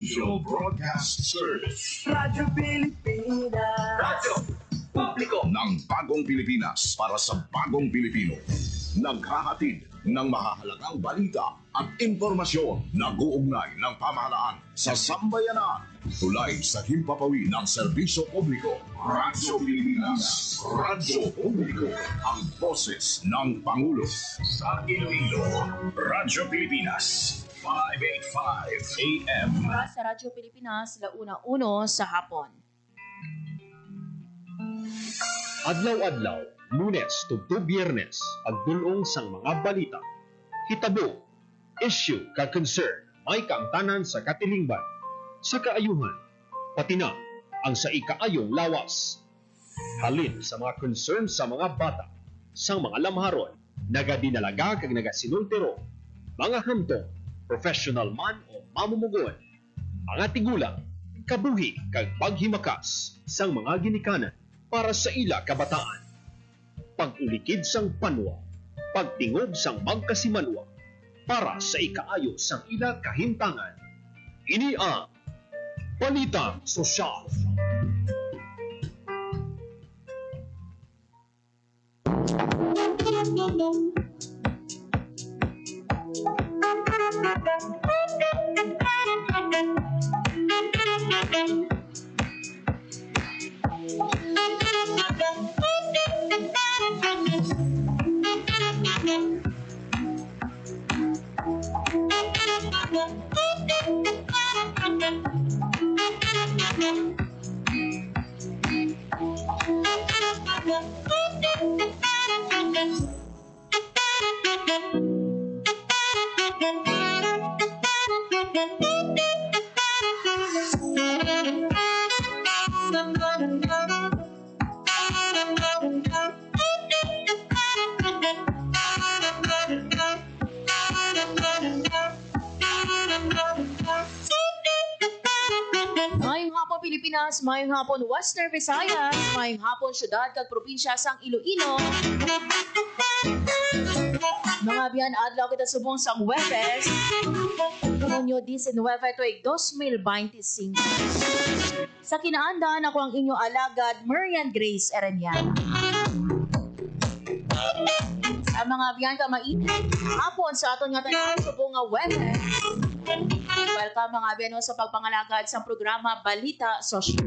Your Broadcast Service. Radyo Pilipinas. Radyo Publiko ng Bagong Pilipinas para sa Bagong Pilipino. Naghahatid ng mahahalagang balita at impormasyon na uugnay ng pamahalaan sa sambayanan. Tulay sa himpapawid ng serbisyo publiko. Radyo Pilipinas. Radyo Publiko. Ang boses ng Pangulo. Sa Iloilo. Radyo Pilipinas. 585 AM. Sa Radyo Pilipinas, 1:01 sa hapon. Adlaw-adlaw, Lunes tugtog Biyernes, agdulong sang mga balita. Hitabo, issue ka concern, may kaangtanan sa katilingban, sa kaayuhan, pati na ang sa ikaayong lawas. Halin sa mga concern sa mga bata, sang mga lamharon, nagadinalaga kag nagasinultiro, mga hamtong, professional man o mamumugon, mga tigulang, kabuhi kag paghimakas sang mga ginikanan para sa ila kabataan. Pag-ulikid sang panwa, pagtingob sang magkasimanwa, para sa ikaayo sang ila kahimtangan. Ini ang Balitang Sosyal. Mayong hapon Pilipinas, mayong hapon Western Visayas, mayong hapon syudad kag probinsya sang Iloilo. Mga biyan adlaw kita subong sang Huwebes. Hunyo 19 tuig 2025. Sa kinaandan ako ang inyo alagad Marian Grace Erenian. Sa mga biyan ka mainit hapon sa aton nga tanan subong nga Huwebes. Welcome mga biyan sa pagpangalagad sa programa Balita Sosyal.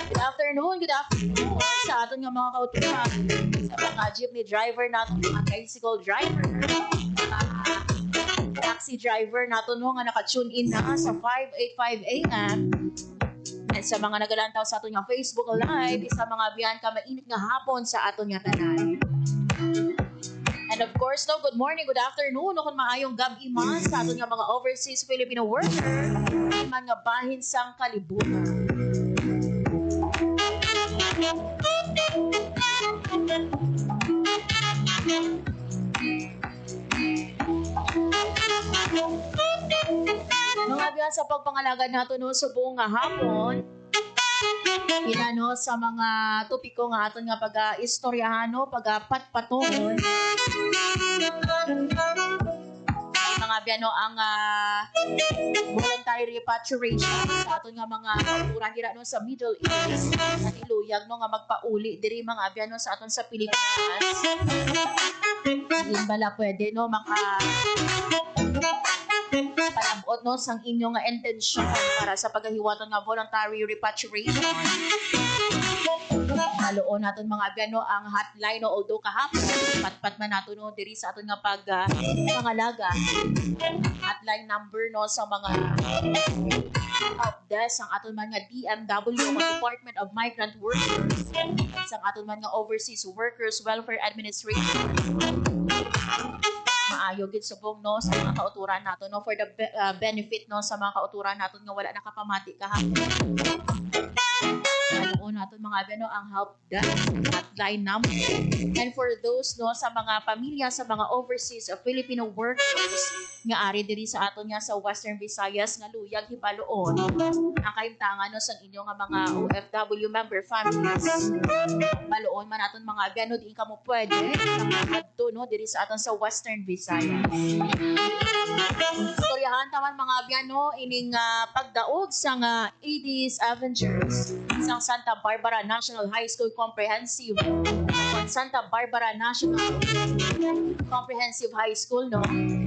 Good afternoon sa aton nga mga kautuhan, sa mga jeepney driver natin, mga tricycle driver, taxi driver natin nga naka-tune in na sa 585 AM. At sa mga nagalantaw sa aton nga Facebook Live, sa mga biyan ka mainit nga hapon sa aton nga tanan. And of course, no, good morning, good afternoon, kung maayong gabi man sa aton nga mga overseas Filipino worker, man nga bahin sang kalibutan. Mga biyan sa pagpangalagad nato no subong nga hapon, inano sa mga topiko nga aton nga pag-istoryahano, pag-patpatungon. Mga biyan no ang voluntary repatriation sa aton nga mga kauturan dira no sa Middle East at iluyag no nga magpauli diri mga biyan no sa aton sa Pilipinas. Hindi bala pwede no palabot no sang inyo nga intensyon para sa paghiwaton nga voluntary repatriation. Naluon naton mga biyan no ang hotline no although kahapon patpat man nato no diri sa aton nga pangalaga hotline number no sa mga helpdesk ang aton man nga DMW o Department of Migrant Workers at sang aton man nga Overseas Workers Welfare Administration. Maayo gid subong no sa mga kauturan nato no for the benefit no sa mga kauturan nato nga wala nakapamati kahapon. Alam natin mga beno ang help desk hotline number. And for those no sa mga pamilya sa mga overseas Filipino workers nga ari diri sa aton nga sa Western Visayas nga luyag hibaloon ang kaimtangan no sa inyo nga mga OFW member families. Baloon man aton mga beno di ka mo pwede adto no diri sa aton sa Western Visayas. Istoryahan taman mga biyano ining pagdaog sa nga 80s Avengers sa Santa Barbara National High School Comprehensive High School no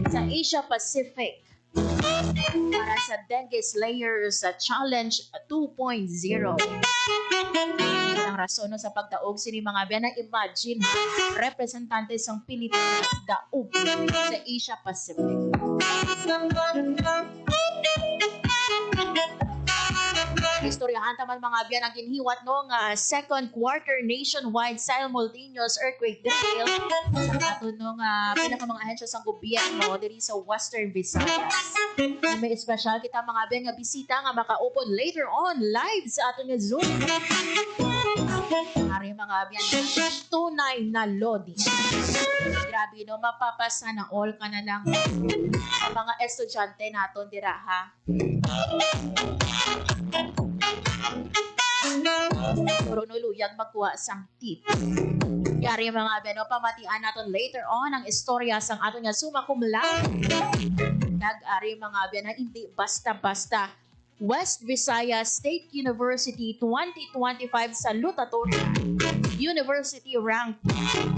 sa Asia Pacific para sa Dengue Slayers Challenge 2.0. Ang rason no, sa pagdaog sini mga biyana imagine representante sang Pilipinas daog sa Asia Pacific. Istoryahan taman mga biyan ang ginhiwat no nga second quarter nationwide simultaneous earthquake drill sa aton no nga pinaka mga ahensya sang gobyerno diri sa Western Visayas. May espesyal kita mga biyan nga bisita nga makaupon later on live sa aton nga Zoom. Ari mga biyan tunay na lodi. Grabe no mapapasa na all ka na lang sa mga estudyante naton dira ha. Puro nuluyag magkuha sang tip. Yari mga beno, pamatian natin later on ang istorya sang ato nga summa cum laude. Nag-ari mga beno, hindi basta-basta. West Visayas State University 2025 salutatory. University rank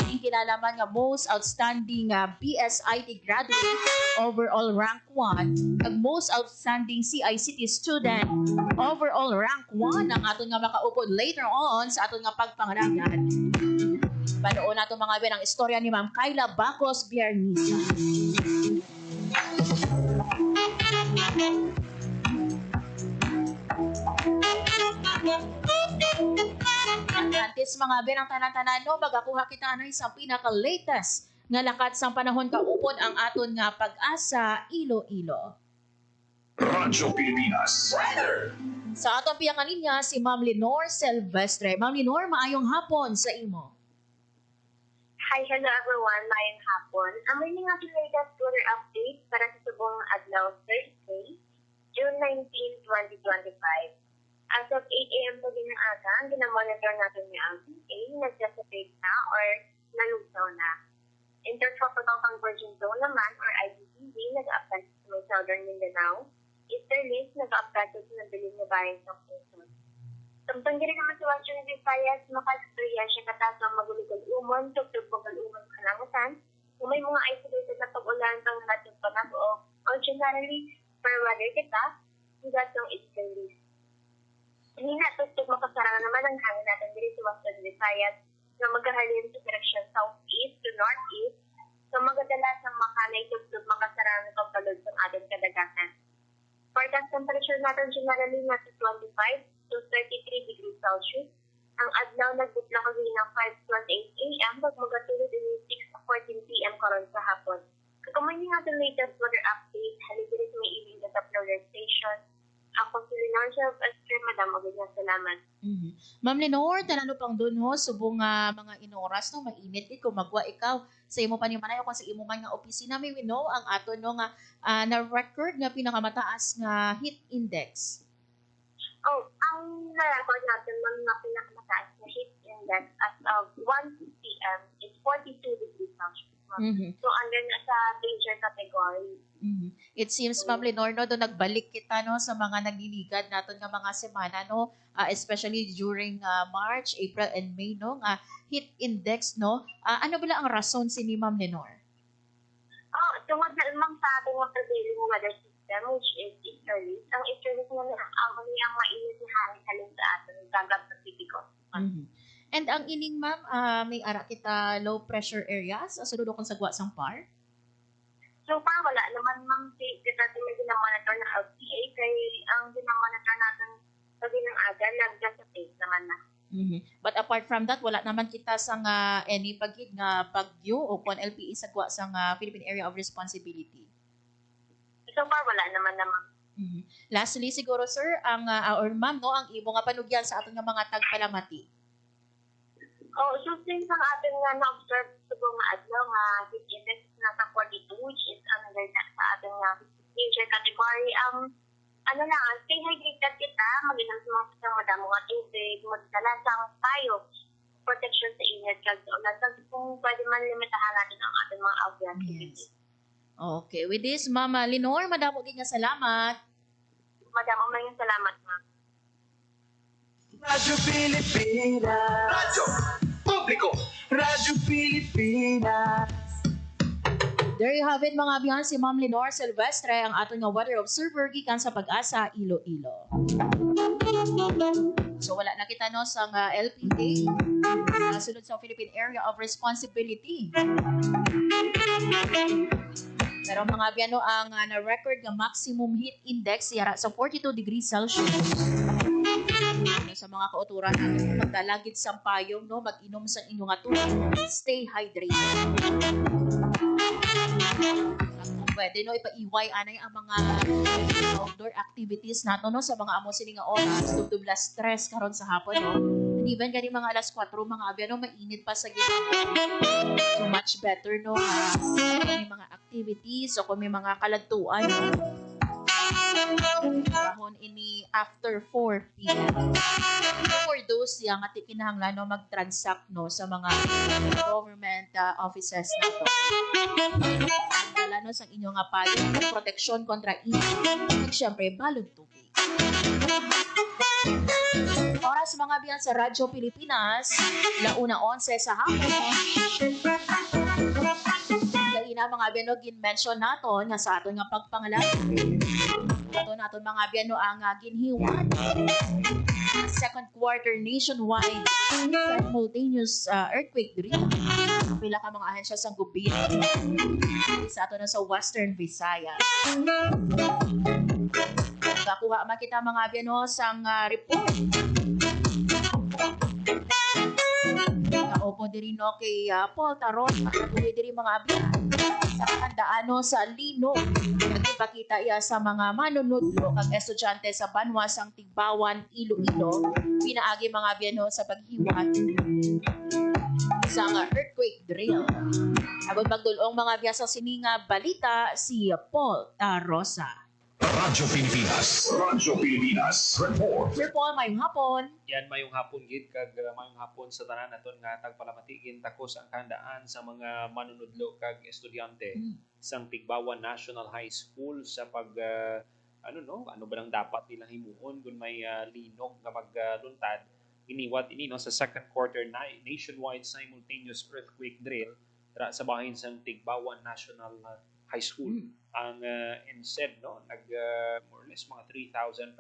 yung kinalaman nga most outstanding BSIT graduate overall rank 1 ag most outstanding CICT student overall rank 1 ang aton nga makaupod later on sa aton nga pagpanganagan. Panoon nato mga ben ang istorya ni Ma'am Kayla Bacos Biernisa. Antes mga ben ang tanan-tanan no magakuha kita anay sa pinaka-latest nga lakat sang panahon kaupod ang aton nga pag-asa Iloilo. Radyo Pilipinas. Weather. Sa atong piyanganin niya si Ma'am Lenore Silvestre. Ma'am Lenore, maayong hapon sa imo. Hi, hello everyone. Mayang hapon. Ang may nga latest weather update para sa subong adlaw Thursday, June 19, 2025. As of 8 a.m. sa aga, ang ginamonitor natin yung LPA, nag-dissipate na or nalugsaw na. Intertropical Convergence Zone naman or ICTZ, nag-affect sa may Southern Mindanao. Easterlies, nag-affect sa nabiling na bayan ng Quezon. Samtang diri naman sa Western Visayas, makastorya siya katasang maguligal-umon, tugtog-magal-umon kalangutan, kung may mga isolated na pag-ulan pang natin panag-o, o generally, per weather kita, hanggang sa easterlies. Hindi na tugtog makasarang naman ang hangin natin diri sa Western Visayas na magkahalin sa direksyon southeast to northeast, so magadala sa makanay tugtog makasarang ng pagkalod sa ating kadagatan. Forecast temperature natin generally nasa 25 to 33 degrees Celsius. Ang adlaw nagbutla kami ng 5:28 a.m. pag magatulog din 6:14 p.m. karon sa hapon. Katuman niyo natin latest weather update, haligi rin sa may ibig na top loader station. Ako si Lenore Silvestre, Madam Obinya, salamat. Ma'am Lenore, tanano pang dun ho, subong mga inoras no, mainit kung magwa ikaw sa imo pa ni Manayo kung sa imo man nga opisina may know ang ato no nga na record nga pinakamataas nga heat index. Oh, ang na-record natin ng mga pinakamataas na heat index as of 1 p.m. is 42 degrees Celsius. So, under na sa danger category. It seems, Ma'am Lenore, no, doon nagbalik kita no, sa mga nagliligad natin nga mga semana, no, especially during March, April, and May, no, nga heat index, no. Ano ba ang rason si ni Ma'am Lenore? Tungod na lamang sa ating mga prevailing weather system, which is easterlies. Ang easterlies nga ang mainit na hangin halin sa ating dagat Pasipiko. And ang ining ma'am, may ara kita low pressure areas, sunod kong sagwa sang par? So far, wala naman ma'am kita may ginamonitor na LPA kay ang ginamonitor natin sabi ng aga, nag-dissipate naman na. But apart from that, wala naman kita sang any pagid nga pagyo o kung LPA sagwa sang Philippine Area of Responsibility. So far, wala naman. Lastly siguro sir, ang or ma'am no, ang imo nga panugyan sa aton nga mga tagpalamati. Oh, so since ang ating nga na-observe sa mga adlaw nga heat index na sa 42, which is under na sa ating nga major category, ano na, stay hydrated kita, mag-inom sa mga pisang madamo at tubig, magdala sa tayo, protection sa init, kag ulan, kung pwede man limitahan natin ang ating mga outdoor activities. Yes. Okay, with this Mama Lenore, madamo gid nga salamat. Madamo man yung salamat, ma'am. Radyo Pilipinas. Radyo Publiko. Radyo Pilipinas. There you have it mga biyan, si Ma'am Lenore Silvestre, ang aton nga weather observer gikan sa Pag-asa, Iloilo. So wala na kita no sa LPA, sunod sa Philippine Area of Responsibility. Pero mga biyan no, ang na-record nga maximum heat index yara sa 42 degrees Celsius. Sa mga kauturan natin, magdalagid sa payong, no, mag-inom sa inyong nga tubig, stay hydrated. Kung pwede no, ipaiway anay ang mga outdoor activities nato no sa mga amo sini nga oras tubla stress karon sa hapon no. And even kani mga alas 4 mga abya no, mainit pa sa gitna. So much better no, kung may mga activities o kung may mga kaladtuan no, kahon ini after 4 p.m. For those yang ati kinahanglan no mag-transact no sa mga government offices nato. Dala no sang inyo nga payo proteksyon kontra init. Ug syempre balon tubig. Oras mga biyan sa Radyo Pilipinas, 1:11 sa hapon. Ina mga biyan no, gin-mention naton nga sa aton nga pagpangalagay. Naton mga biyan no, ang ginhiwan second quarter nationwide simultaneous earthquake drill. Pila ka mga ahensya sa gobyerno sa ato na sa Western Visayas. Kakuha makita mga biyan no, sang report. Naupo diri no kay Paul Taron, patuloy diri mga biyan sa kandaano sa Linog. Nagpakita iya sa mga manunudlo kag estudyante sa Banwasang Tigbawan, Iloilo, pinaagi mga biyan sa paghiwat sa earthquake drill. Abot magdulong mga biya sa sininga balita si Paul Tarosa. Radyo Pilipinas. Radyo Pilipinas. Report. Sir Paul, mayong hapon. Yan mayong hapon gid kag mayong hapon sa tanan naton nga tagpalamati gid takos ang kandaan sa mga manunudlo kag estudyante sang Tigbawan National High School sa pag ano ba nang dapat nilang himuon kung may linog nga magluntad iniwat ini no sa second quarter nationwide simultaneous earthquake drill dira sa bahin sang Tigbawan National High School. Ang instead no more or less mga 3,500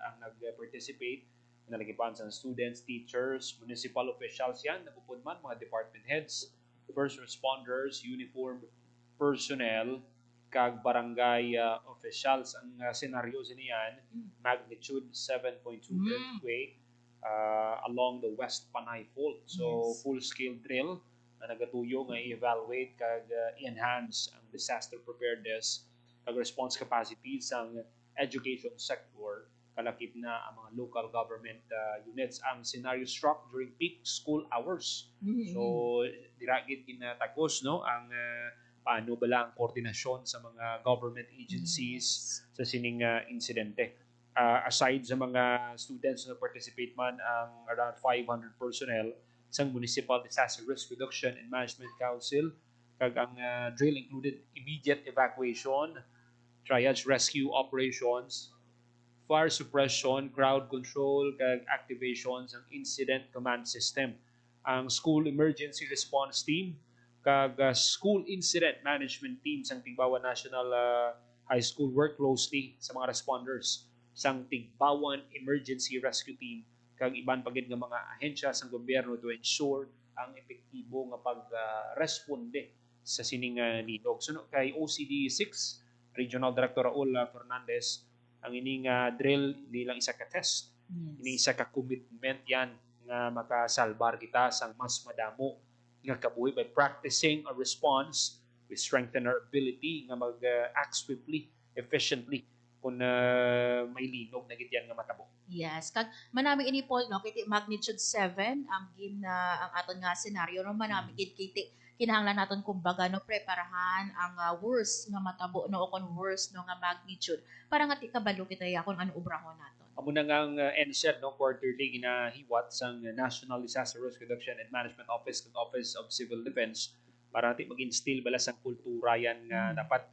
ang nag-participate. Nalagipan sa students, teachers, municipal officials yan, napupudman, mga department heads, first responders, uniformed personnel, kag barangay officials. Ang senaryo niyan, magnitude 7.2 earthquake along the West Panay Fault. So, full-scale drill na nagatuyo nga i-evaluate kag i-enhance ang disaster preparedness kag response capacity sa education sector kalakip na ang mga local government units. Ang scenario struck during peak school hours. So diragit kinatagos no ang paano bala ang koordinasyon sa mga government agencies sa sining insidente. Aside sa mga students na participate man ang around 500 personnel sang Municipal Disaster Risk Reduction and Management Council kag ang drill included immediate evacuation, triage rescue operations, fire suppression, crowd control, kag activations ng incident command system. Ang school emergency response team kag school incident management team sang Tigbawan National High School work closely sa mga responders sang Tigbawan Emergency Rescue Team kag iban pagid nga mga ahensya sa gobyerno to ensure ang epektibo nga pag-responde sa sining linog. So kay OCD 6 Regional Director Raul Fernandez, ang ining drill nilang isa ka test. Ini isa ka commitment yan nga makasalbar kita sang mas madamo nga kabuhi by practicing a response. We strengthen our ability nga mag-act swiftly, efficiently kung may linog na gityan nga matabo. Yes, kag manami ini Paul no kiti magnitude 7 ang ang aton nga senaryo no manami kiti kinahanglan naton kumbaga no preparahan ang worst nga matabo no o kon worst no nga magnitude para nga ti kabalo kita ya kung ano ubrahon naton. Amo na nga ang NSED no quarterly ginahiwat sang National Disaster Risk Reduction and Management Office ng Office of Civil Defense para ti mag-instill bala sang kultura yan nga dapat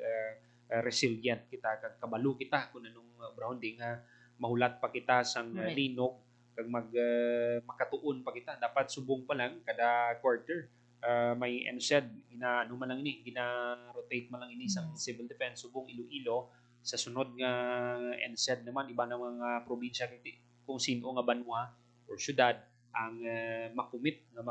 resilient kita kag kabalo kita kung anong ubrahon di nga mahulat pa kita sang linog kag makatuon pa kita dapat subong pa lang kada quarter may NSED ano man lang ini gina-rotate man lang ini sang civil defense subong Iloilo sa sunod nga NSED naman iba na mga probinsya kung sino nga banwa or syudad ang makumit na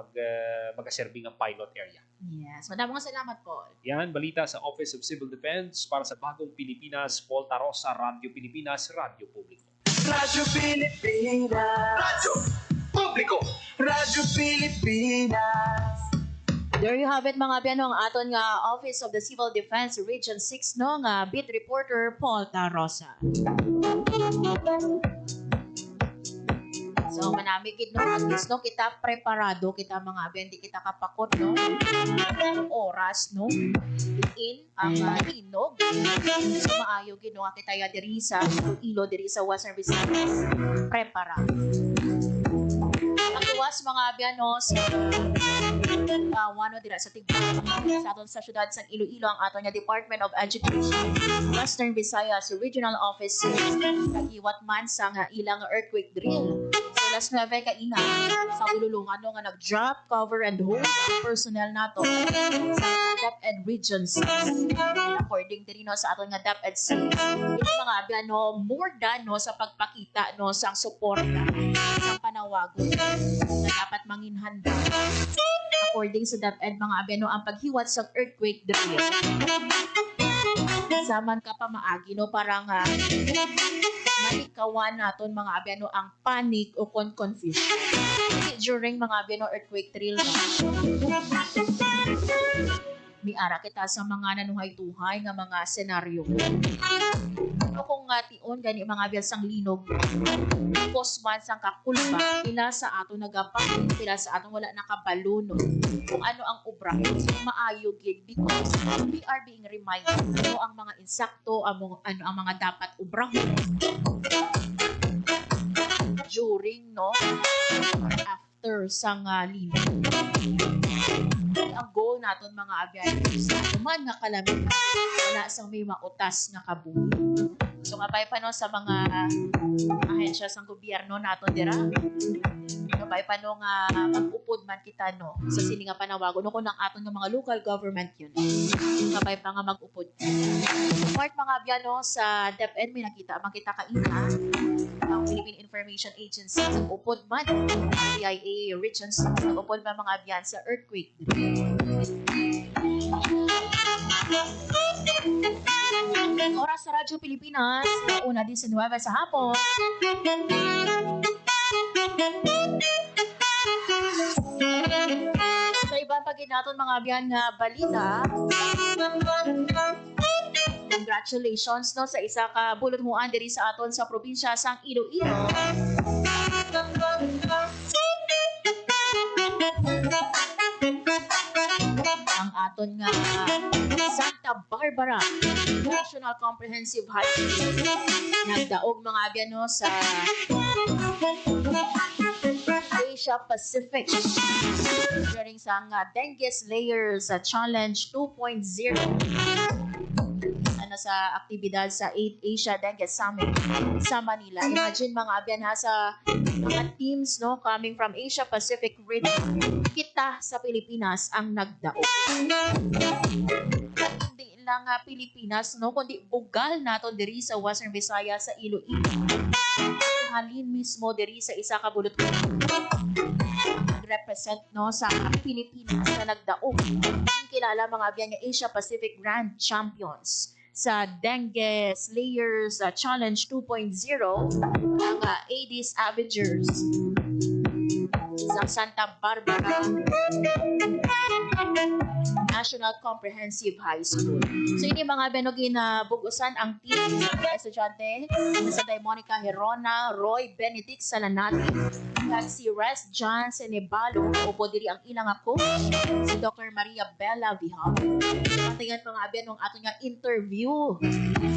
mag-serving ang pilot area. Yes, maraming salamat po. Yan, balita sa Office of Civil Defense para sa Bagong Pilipinas, Paul Tarosa, Radio Pilipinas, Radio Publiko. Radyo Pilipinas. Radyo Publiko. Radyo Pilipinas. There you have it mga biano ang aton nga Office of the Civil Defense Region 6 no nga beat reporter Paul Tarosa. So manami gid no at least no kita preparado kita mga biyan di kita kapakot no oras no in ang linog so maayo gid no nga kita ya diri sa Iloilo diri sa Western Visayas preparado. Ang iwas mga biano sa wano dira sa Tigbo sa aton sa syudad sa Iloilo ang aton nga Department of Education Western Visayas Regional Office kagiwat man sa nga ilang earthquake drill. So last 9 ka ina sa ululungan no nga nag-drop, cover and hold ang personnel nato sa DepEd Region 6. And according diri no sa aton nga DepEd 6 ito mga biano more than no sa pagpakita no sa suporta sa panawagon na dapat manginhanda. According sa DepEd mga abeno ang paghiwat sa earthquake drill. Saman ka pa maagi no parang malikawan naton mga abeno ang panic o confusion. During mga abeno earthquake drill no. Miara kita sa mga nanuhay-tuhay nga mga senaryo. Ano kung tion gani mga biasang linog posman sang kakulba pila sa ato nagapang pila sa ato wala nakabalo no kung ano ang obra so, maayo gid because we are being reminded ano ang mga insakto ano ang mga dapat obrahon during no after sang linog. Ang goal naton mga abyadors man nga kalamit wala sang may mautas nga kabuhi. So ngabay pa no sa mga ahensya sang gobyerno naton dira. Ngabay pa no nga mag-upod man kita no sa sini nga panawagon no kun ang aton nga mga local government yun. Ngabay pa nga mag-upod. Part mga abyano sa DepEd may nakita kaina ang Philippine Information Agency sa upod man PIA Region 6 nag-upod man mga abyan sa earthquake. Oras sa Radyo Pilipinas, una 19 sa hapon. Sa ibang paginaton mga abyan nga balita, congratulations no sa isa ka buluthuan diri sa aton sa probinsya sang Iloilo. Ang aton nga Santa Barbara National Comprehensive High School nagdaog mga abyan no sa Asia Pacific during sa Dengue Slayers Challenge 2.0 sa aktibidad sa 8th Asia Dengue Summit sa Manila. Imagine mga abyan ha sa mga teams no coming from Asia Pacific region. Kita sa Pilipinas ang nagdaog. Hindi lang Pilipinas no kundi bugal naton diri sa Western Visayas sa Iloilo. Halin mismo diri sa isa ka bulutko. Represent no sa Pilipinas na nagdaog. Kilala mga abyan nga Asia Pacific Grand Champions sa Dengue Slayers Challenge 2.0 ang Aedes Avengers sa sa Santa Barbara National Comprehensive High School. So ini mga benogin na bugusan ang team sa mga estudyante sa Monica Herona, Roy Benedict Salanati, at si Res John Senebalo, upo diri ang ilang ako, si Dr. Maria Bella Vihal. Patingan mga benong ato nga interview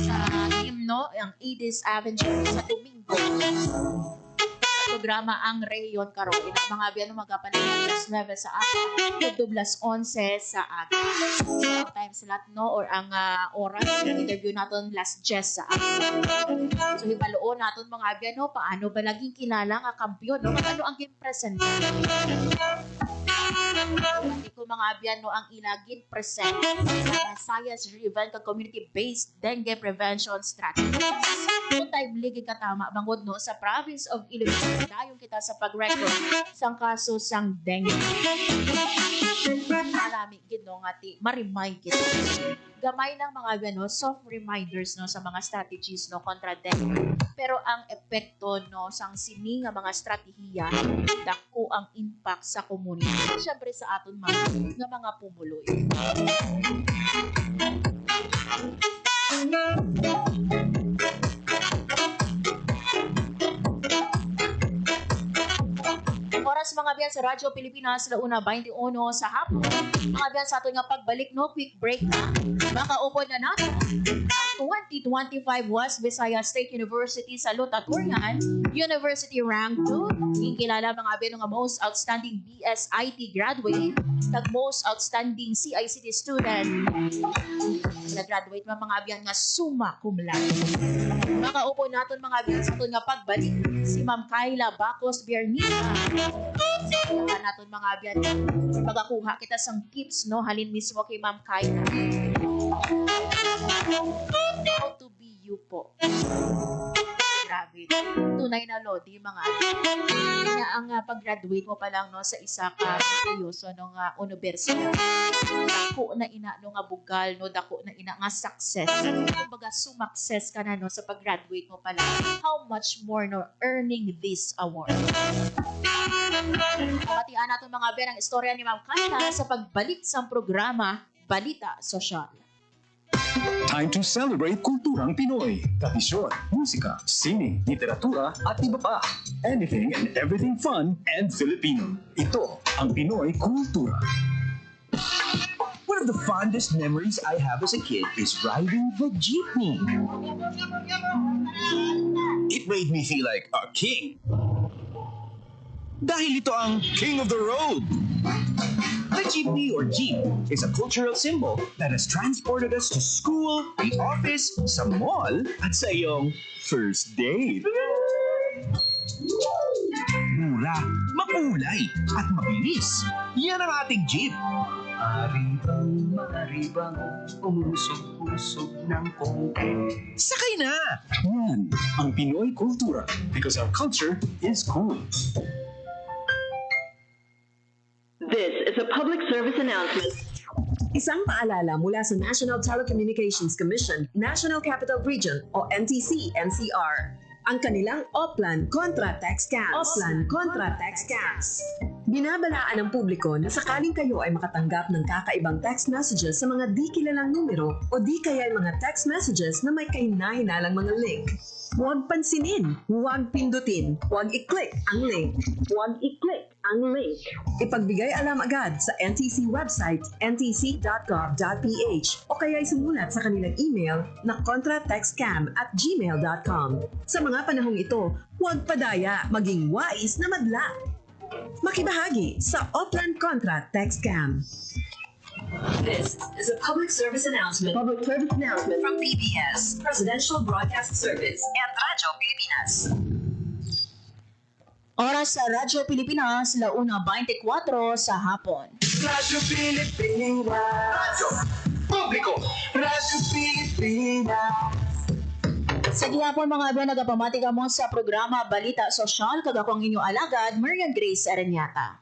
sa team no, ang Edis Avenger sa Domingo. Programa ang Rayon karon mga biyan magapanay alas 9 sa aga dublas 11 sa aga. So, ang time slot no or ang oras ng interview naton last 10 sa aga. So hibaluon naton mga biyan no paano ba naging kilala nga kampiyon no ano ang game present. Hindi ko mga biyan no ang ilagin present sa science driven ka community based dengue prevention strategy. Kung time ligi katama bangod no sa province of Iloilo dayon kita sa pag-record sang kaso sang dengue. Marami gid no ngati ma-remind kita. Gamay ng mga gano soft reminders no sa mga strategies no kontra dengue. Pero ang epekto no sang sini nga mga strategiya dako ang impact sa komunidad. Syempre sa aton nga mga pumuloy. Oras mga biyan sa Radyo Pilipinas launa 21 sa hapon. Mga biyan sa ato nga pagbalik no quick break na. Makaupod na natin ang 2025 West Visayas State University sa Lutatorian University Rank 2. Yung kilala mga biyan nga most outstanding BSIT graduate tag most outstanding CICT student. Nag-graduate mga biyan nga summa cum laude. Makaupo naton mga biyan sa ato nga pagbalik si Ma'am Kyla Bacos Biernita. Kaya naton mga biyan magakuha kita sang tips no halin mismo kay Ma'am Kyla. How to be you po. Grabe. Tunay na lodi mga kaya ang pag-graduate mo pa lang no sa isa ka seryoso no nga universidad. Dako na ina no nga bugal no dako na ina nga success. Kumbaga sumakses ka na no sa pag-graduate mo pa lang. How much more no earning this award. Patian natin mga ben ang istorya ni Ma'am Kyla sa pagbalik sa programa Balita Sosyal. Time to celebrate kulturang Pinoy. Tradisyon, musika, sining, literatura, at iba pa. Anything and everything fun and Filipino. Ito ang Pinoy Kultura. One of the fondest memories I have as a kid is riding the jeepney. It made me feel like a king. Dahil ito ang King of the Road. The jeepney or jeep is a cultural symbol that has transported us to school, the office, sa mall, at sa iyong first date. Mura, makulay, at mabilis. Yan ang ating jeep. Maribang, umusog-usog ng konti. Sakay na! Yan ang Pinoy Kultura because our culture is cool. This is a public service announcement. Isang paalala mula sa National Telecommunications Commission, National Capital Region o NTC-NCR. Ang kanilang Oplan Contra Tax Scams. Oplan Contra Tax Scams. Binabalaan ng publiko na sakaling kayo ay makatanggap ng kakaibang text messages sa mga di kilalang numero o di kaya ay mga text messages na may kahina-hinalang mga link. Huwag pansinin, huwag pindutin, huwag i-click ang link. Huwag i-click ang link. Ipagbigay alam agad sa NTC website ntc.gov.ph o kaya sumulat sa kanilang email na contratextcam@gmail.com. Sa mga panahong ito, huwag padaya, maging wise na madla. Makibahagi sa Oplan Contra Text Scam. This is a public service announcement. Public service announcement From PBS, Presidential Broadcast Service, and Radyo Pilipinas. Oras sa Radyo Pilipinas, launa 24 sa hapon. Radyo Pilipinas. Publiko! Radyo Pilipinas. Sa gihapon mga iba nagapamati ka mo sa programa Balita Sosyal, kag ako ang inyong alagad, Marian Grace Aranyata.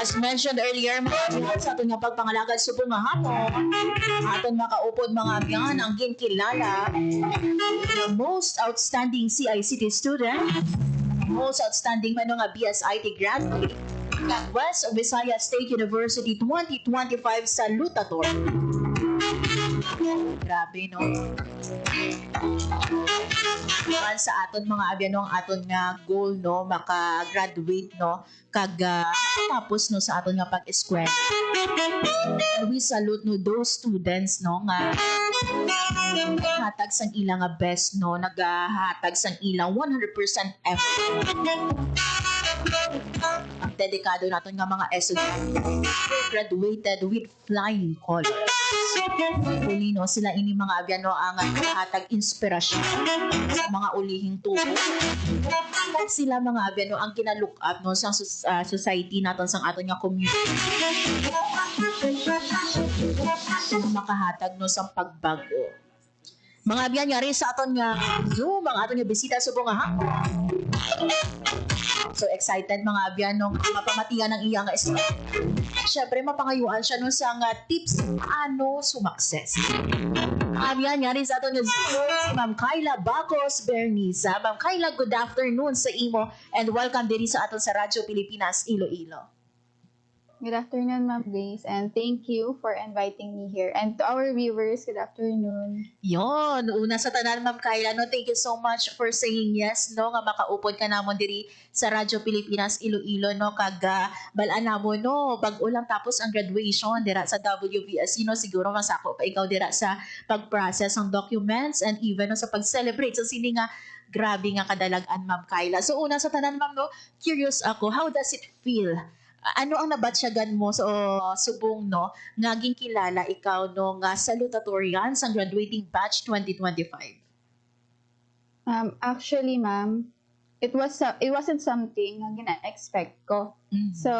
As mentioned earlier, mga abyan, sa aton nga pagpangalagad subong nga hapon, aton makaupod mga abyan ang ginkilala the most outstanding CICT student, most outstanding man nga BSIT graduate ng West Visayas State University 2025 salutator. Grabe, no? Man sa aton mga abyan no, ang aton nga goal no maka-graduate no kag tapos no sa aton nga pag-eskwela. And we salute no those students no nga hatag sang ilang nga best no nagahatag sang ilang 100% effort. Ang dedikado naton nga mga estudyante graduated with flying colors. Uli no sila ini mga abyan no ang hatag inspirasyon sa mga ulihing tubo. Sila mga abyan no ang kinalook up no sa society naton sang aton nga community. Makahatag no sang pagbago. Mga abyan yari sa aton nga Zoom, ang aton nga bisita subong nga hapon. So excited mga abyan no mapamatian ng iyang eskwela. Syempre mapangayuan siya no sa nga tips ano sumakses. Abyan yari sa aton nga Zoom, si Ma'am Kyla Bacos Bernisa. Ma'am Kyla, good afternoon sa imo and welcome diri sa aton sa Radyo Pilipinas Iloilo. Good afternoon, Ma'am Grace, and thank you for inviting me here. And to our viewers, good afternoon. Yon, una sa tanan Ma'am Kyla, no, thank you so much for saying yes, no, nga makaupod ka namon diri sa Radyo Pilipinas Iloilo, no, kag balaan namon, no, bag-o lang tapos ang graduation dira sa WVSC, no, siguro masako pa ikaw dira sa pag-process ng documents and even no, sa pag-celebrate. So, sini nga, grabe nga kadalagan, Ma'am Kyla. So, una sa tanan, Ma'am, no, curious ako, how does it feel? Ano ang nabatsyagan mo sa subong no nga kilala ikaw no nga salutatorian sa graduating batch 2025? Actually, ma'am, it wasn't something nga gina-expect ko. Mm-hmm. So,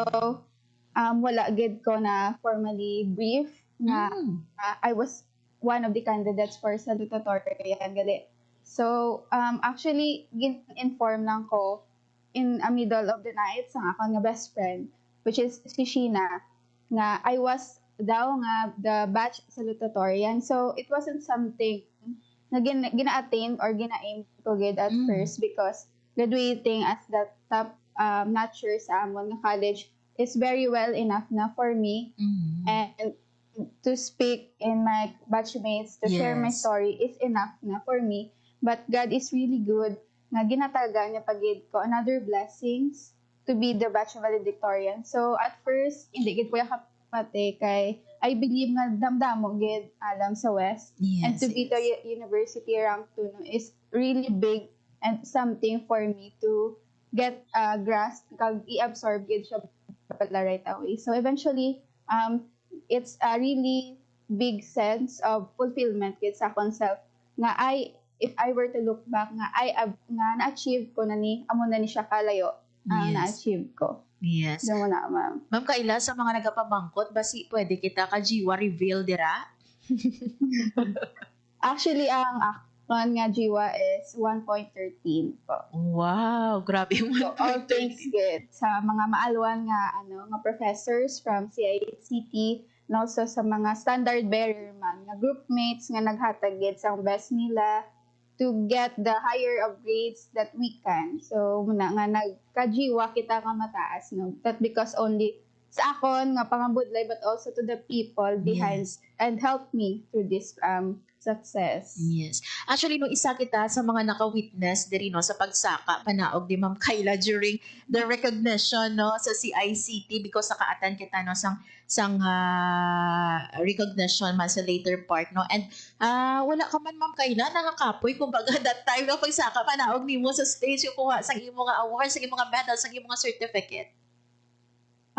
wala gid ko na formally brief nga I was one of the candidates for salutatorian gali. So, actually gin-inform lang ko in a middle of the night sa akong nga best friend, which is si Sheena, nga I was daw nga the batch salutatorian. So, it wasn't something na gina-attain or gina-aim ko gid at first because graduating as the top notcher sa amon nga college is very well enough na for me. And to speak in my batchmates, to share my story is enough na for me. But God is really good nga ginataga niya pagid ko another blessings to be the batch valedictorian. So at first hindi gid ko kapate kay I believe nga damdamo gid alam sa West, and to be the university rank 2 is really big and something for me to get grasp kag i-absorb gid siya pala right away. So eventually it's a really big sense of fulfillment gid sa akong self nga if I were to look back nga na-achieve ko na ni amo na ni siya kalayo na-achieve ko. Yes. Diyan mo na, ma'am. Ma'am Kyla, sa mga nagapamangkot, basi pwede kita ka-jiwa reveal dira? Actually, ang akon nga jiwa is 1.13 po. Wow, grabe mo. So, all thanks good sa mga maalwan nga nga professors from CICT and also sa mga standard bearer man nga groupmates nga naghatag gid sa best nila to get the higher of grades that we can. So, muna nga nagkajiwa kita nga mataas, no? But because only sa akon nga pangabudlay, but also to the people behind and help me through this success. Yes. Actually, no, isa kita sa mga naka-witness diri no sa pagsaka panaog di Ma'am Kyla during the recognition no sa CICT because naka-attend kita no sang recognition man sa later part no, and wala ka man Ma'am Kyla nakakapoy kumbaga that time no pagsaka panaog nimo sa stage yung kuha sang imo nga award, sang imo nga medal, sang imo nga certificate.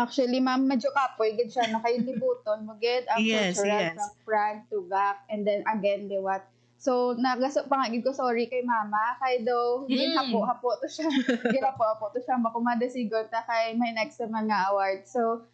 Actually, ma'am, medyo kapoy gid siya no kay libuton mo gid ang cultural from front to back and then again liwat. So nagaso pa nga gid ko sorry kay mama kay daw hapo to siya. Hapo to siya makumada sigot ta kay may next naman nga award. So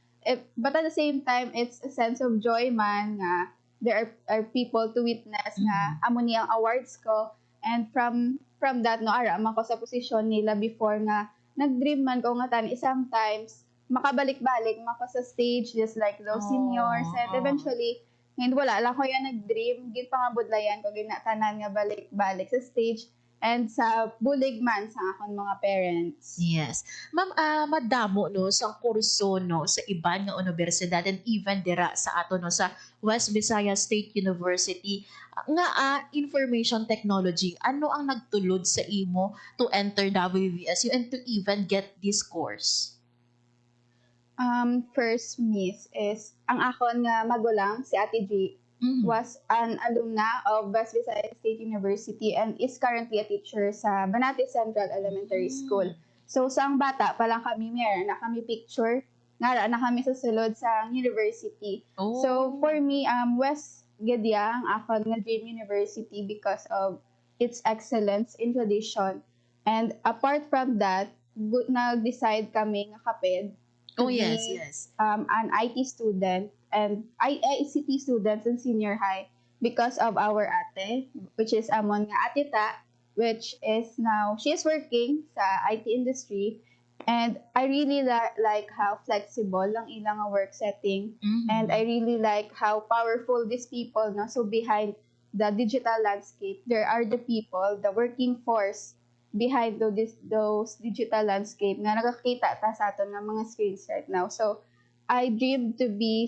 but at the same time it's a sense of joy man nga there are people to witness nga amo niyang awards ko, and from that no ara man ko sa posisyon nila before nga nag-dream man ko nga tani sometimes makabalik-balik mako sa stage just like those seniors. And eventually, ngayon wala lang ko yan nag-dream. Gid pangabudlayan ko ginatanan nga balik-balik sa stage and sa bulig man sa akong mga parents. Yes. Ma'am, madamo no sa kurso no sa iban nga universidad and even dira sa ato no sa West Visayas State University nga information technology. Ano ang nagtulod sa imo to enter WVSU and to even get this course? First, miss, is ang akon nga magulang, si Ate G, was an alumna of West Visayas State University and is currently a teacher sa Banate Central Elementary School. So, sa ang bata, palang kami, meron na kami picture, nga na kami sa sulod sa university. So, for me, West Gedya, ang akon nga dream university because of its excellence in tradition. And apart from that, nag-decide kami nga kaped to be, an IT student and ICT students in senior high because of our ate, which is amon nga atita, which is now, she is working sa IT industry. And I really like how flexible lang ilang work setting. And I really like how powerful these people, no? So behind the digital landscape, there are the people, the working force behind those digital landscape nga nakakita ta sa aton ng mga screens right now. So I dream to be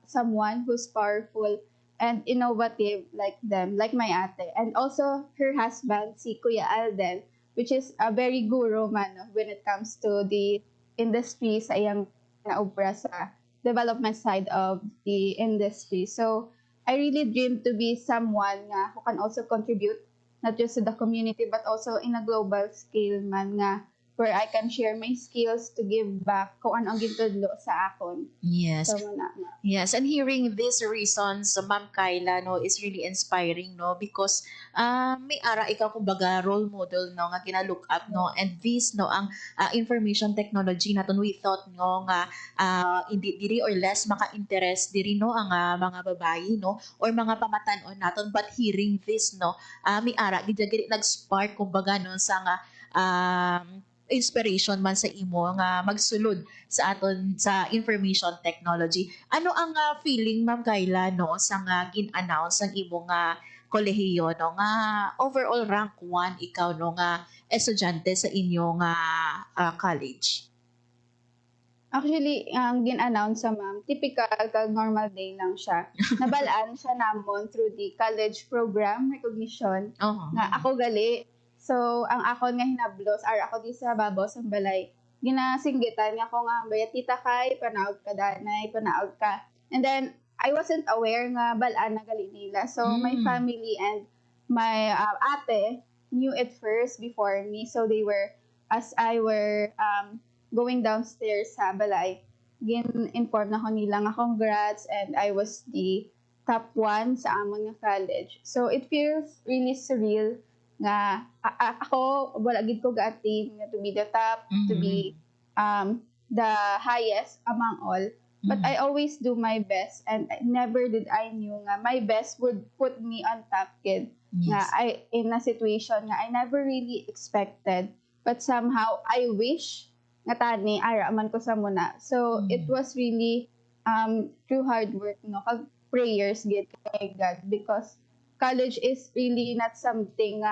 someone who's powerful and innovative like them, like my ate. And also her husband, si Kuya Alden, which is a very guru man no, when it comes to the industry sa iyang naobra sa development side of the industry. So I really dream to be someone who can also contribute not just to the community but also in a global scale man nga where I can share my skills to give back kung ano ang gintudlo sa akon. Yes. So, yes, and hearing these reasons, Ma'am Kyla, no, is really inspiring, no, because may ara ikaw kumbaga role model, no, nga gina-look up, no, and this, no, ang information technology naton we thought, no, nga hindi diri or less maka-interest diri, no, ang mga babayi, no, or mga pamatanon naton, but hearing this, no, may ara gid nag-spark kumbaga no sa nga inspiration man sa imo nga magsulod sa aton sa information technology. Ano ang feeling, Ma'am Kyla, no, sa nga gin-announce ang imo nga kolehiyo, no, nga overall rank 1 ikaw, no, nga estudyante sa inyo nga college? Actually, ang gin-announce sa ma'am, typical kag normal day lang siya. Nabalaan siya namon through the college program recognition nga ako gali. So, ang akon nga hinablos, ako di sa babaw sa balay, ginasinggitan nga ako nga, baya tita kay, panaog ka danay, panaog ka. And then, I wasn't aware nga balaan na gali nila. So, my family and my ate knew it first before me. So, they were, as I were going downstairs sa balay, gin-inform na ko nila nga congrats and I was the top 1 sa amon nga college. So, it feels really surreal nga ako wala gid ko ga-attain to be the top, to be the highest among all, but I always do my best and never did I knew nga my best would put me on top kid. Nga I in a situation nga I never really expected, but somehow I wish nga tani ara man ko sa muna. So it was really through hard work, no, kag prayers gid kay God, because college is really not something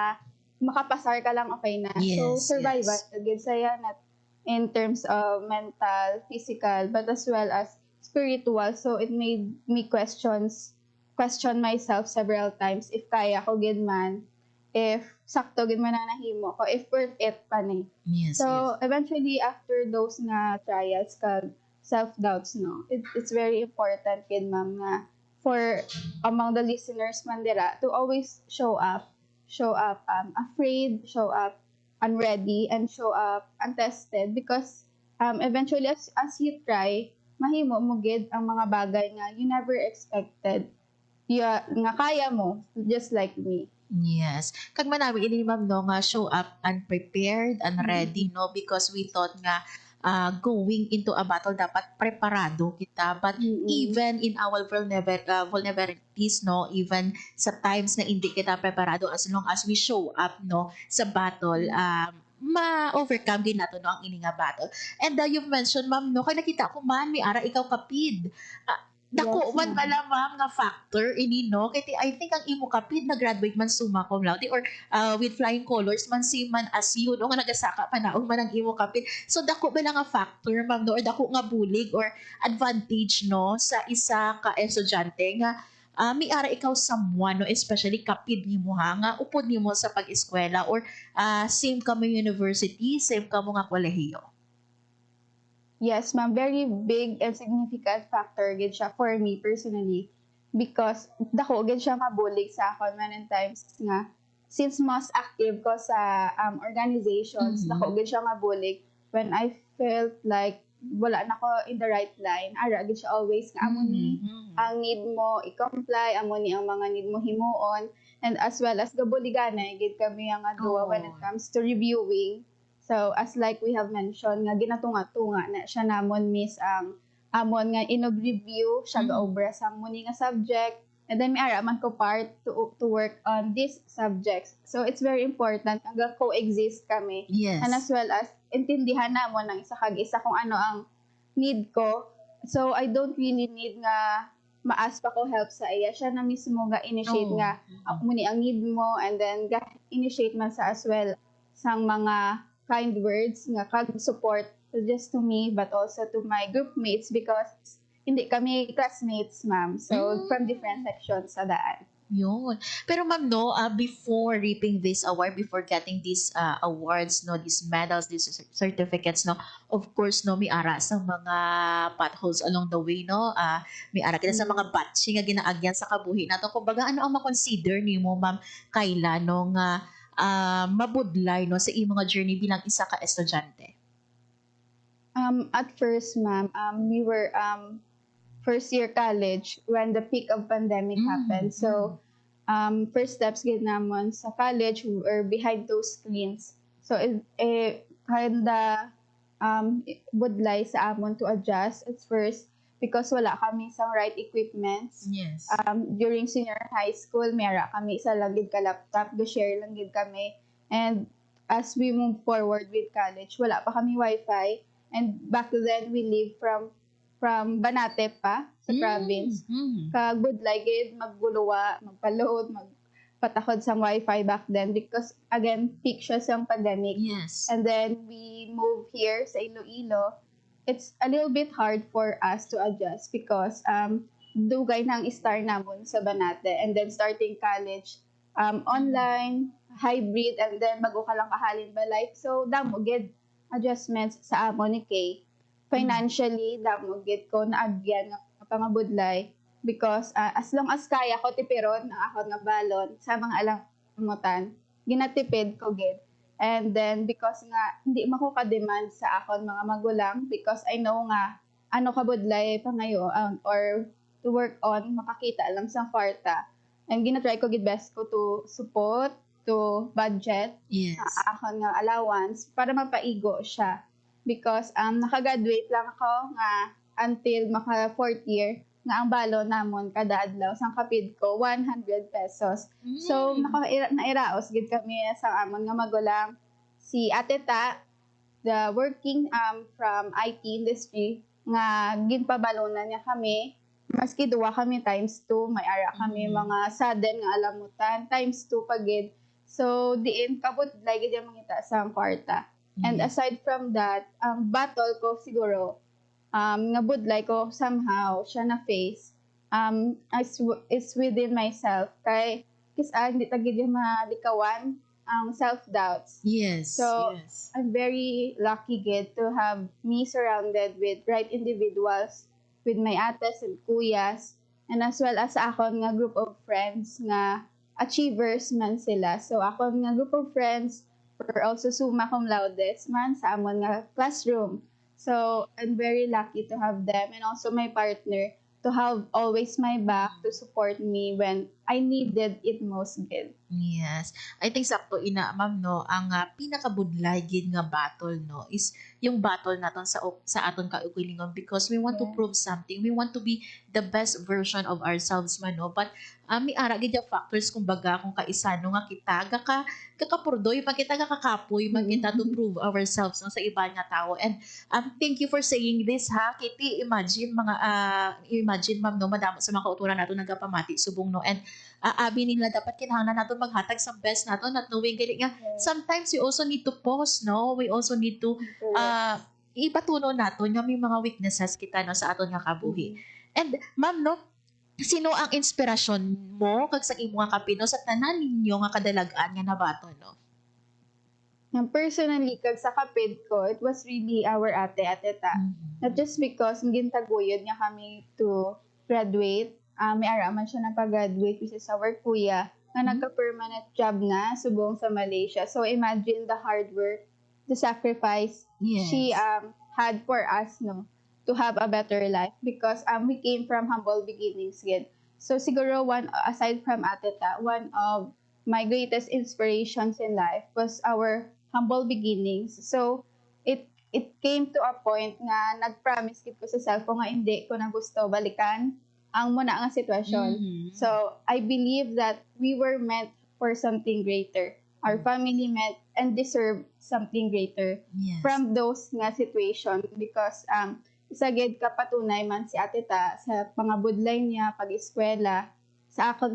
makapasar ka lang okay na. So, survival. Good saya not in terms of mental, physical, but as well as spiritual. So, it made me question myself several times if kaya ko gid man, if sakto gid man na nahimo ko, if worth it pa ni. So, eventually, after those nga trials, kag self-doubts, no, it's very important kid ma'am nga for among the listeners man dira to always show up afraid, show up unready, and show up untested, because eventually as you try, mahimo mo gid ang mga bagay nga you never expected nga kaya mo, just like me. Yes. Kag manami ini ma'am, no, nga show up unprepared, unready, no, because we thought nga going into a battle dapat preparado kita, but even in our vulnerabilities, no, even sa times na hindi kita preparado, as long as we show up, no, sa battle, ma-overcome din nato no ang ini nga battle. And you've mentioned ma'am no kay nakita ko man mi ara ikaw kapid. Dako Yes, man ma'am. pala ma'am nga factor ini no kay I think ang imo kapid na graduate man summa cum laude or with flying colors man si man as you no nga nagasaka panaog man ang imo kapid. So dako ba nga factor ma'am no or dako nga bulig or advantage no sa isa ka estudyante nga may ara ikaw someone no especially kapid nimo ha nga upod nimo sa pag-eskwela or same ka mo university, same ka mo nga kolehiyo. Yes, ma'am. Very big and significant factor gid siya for me personally because dako gid siya mabulig sa akon man and times nga since most active ko sa organizations, dako gid siya mabulig when I felt like wala na ko in the right line. Ara gid siya always nga amo ni ang need mo i-comply, amo ni ang mga need mo himuon, and as well as gabuliganay gid kami ang adua when it comes to reviewing. So, as like we have mentioned, nga ginatunga-tunga na siya namon miss ang amon nga inog-review, siya ga-obra sa muni nga subject, and then may ara man ko part to work on these subjects. So, it's very important nga coexist kami. Yes. And as well as, intindihan na mo ng isa kag isa kung ano ang need ko. So, I don't really need nga ma-ask pa ko help sa iya. Siya na mismo nga initiate nga muni ang need mo, and then initiate man sa as well sang mga kind words nga kag-support just to me but also to my group mates because hindi kami classmates, ma'am. So, from different sections sa daan. Yun. Pero ma'am, no, before reaping this award, before getting these awards, no, these medals, these certificates, no, of course, no, may ara sa mga potholes along the way, no, may ara kita sa mga batching nga ginaagyan sa kabuhi nato. Kumbaga, ano ang makonsider ni mo, ma'am, Kayla, no, nga mabudlay no sa iyong mga journey bilang isa ka estudyante? At first, ma'am, we were first year college when the peak of pandemic happened. So, first steps gid namon sa college we were behind those screens. So, kinda budlay sa amon to adjust at first because wala kami sa right equipments. Yes. During senior high school, mayara kami isa lang gid ka laptop, share lang gid kami. And as we move forward with college, wala pa kami wifi. And back then, we live from Banate pa, sa province. Kag budlay gid, magguluwa, magpa-load, magpatakod sa wifi back then because, again, peak siya sa pandemic. Yes. And then, we moved here sa Iloilo. It's a little bit hard for us to adjust because dugay nang star namon sa Banate and then starting college online, hybrid, and then bago ka lang kahalin ba life. So, damo gid adjustments sa amon ni Kay. Financially, damo gid ko naagyan nga pangabudlay because as long as kaya ko tipiron ang ako nga balon sa mga alamutan, ginatipid ko gid. And then, because nga, hindi mako-demand sa akon mga magulang because I know nga, ano kabudlay pa ngayon or to work on, makakita lang sa kwarta. And ginatry ko gid best ko to support, to budget, Yes. akon nga allowance para mapaigo siya. Because nakagraduate lang ako nga until maka 4th year, nga ang balo namon kada adlaw sang kapid ko 100 pesos. So nairaos gid kami sa amon nga magulang si Ate Ta, the working from IT industry nga ginpabalunan niya kami maski duwa kami times 2 may ara kami mga sudden nga alamutan times 2 pagid. So diin kabut lagi gyud mangita sa kwarta. And aside from that, ang battle ko siguro nga budlay ko somehow siya na face is within myself kay hindi tagid yung malikawan ang self-doubts. Yes. So, yes. I'm very lucky gid to have me surrounded with right individuals, with my ates and kuyas, and as well as akon nga group of friends nga achievers man sila. So, akon nga group of friends were also summa cum laude man sa amon nga classroom. So, I'm very lucky to have them and also my partner to have always my back to support me when I needed it most good. Yes. I think sakto ina ma'am no ang pinakabudlay gid nga battle no is yung battle naton sa aton kaugalingon because we want to Yeah. prove something. We want to be the best version of ourselves man no. But mi ara gid yung factors kumbaga kung kaisano nga kita kakapurdoy pag kita kakakapoy man kita to prove ourselves no sa iba nga tao. And thank you for saying this ha Kitty. Imagine ma'am no madamo sa mga kauturan nato nagapamati subong no. And abi nila dapat kinahanglan nato maghatag sa best nato not knowing gani nga sometimes we also need to pause no, we also need to ipatuno nato nga may mga weaknesses kita no sa aton nga kabuhi. And ma'am no, sino ang inspirasyon mo kag sa imo nga kapino sa tanan ninyo nga kadalagan nga nabato no? Personally, kag sa kapid ko, it was really our ate ta. Not just because gintaguyod niya kami to graduate. May ara man siya nagpa-graduate, which is our kuya, na nagka-permanent job na subong sa Malaysia. So imagine the hard work, the sacrifice Yes. she had for us no to have a better life because we came from humble beginnings gid. So siguro aside from ate ta, one of my greatest inspirations in life was our humble beginnings. So it came to a point nga nag-promise gid ko sa self ko nga hindi ko na gusto balikan ang muna nga sitwasyon. So I believe that we were meant for something greater. Our family meant and deserve something greater Yes. from those nga situation because isa gid kapatunay man si ate ta sa mga budlay niya pag-eskwela sa akon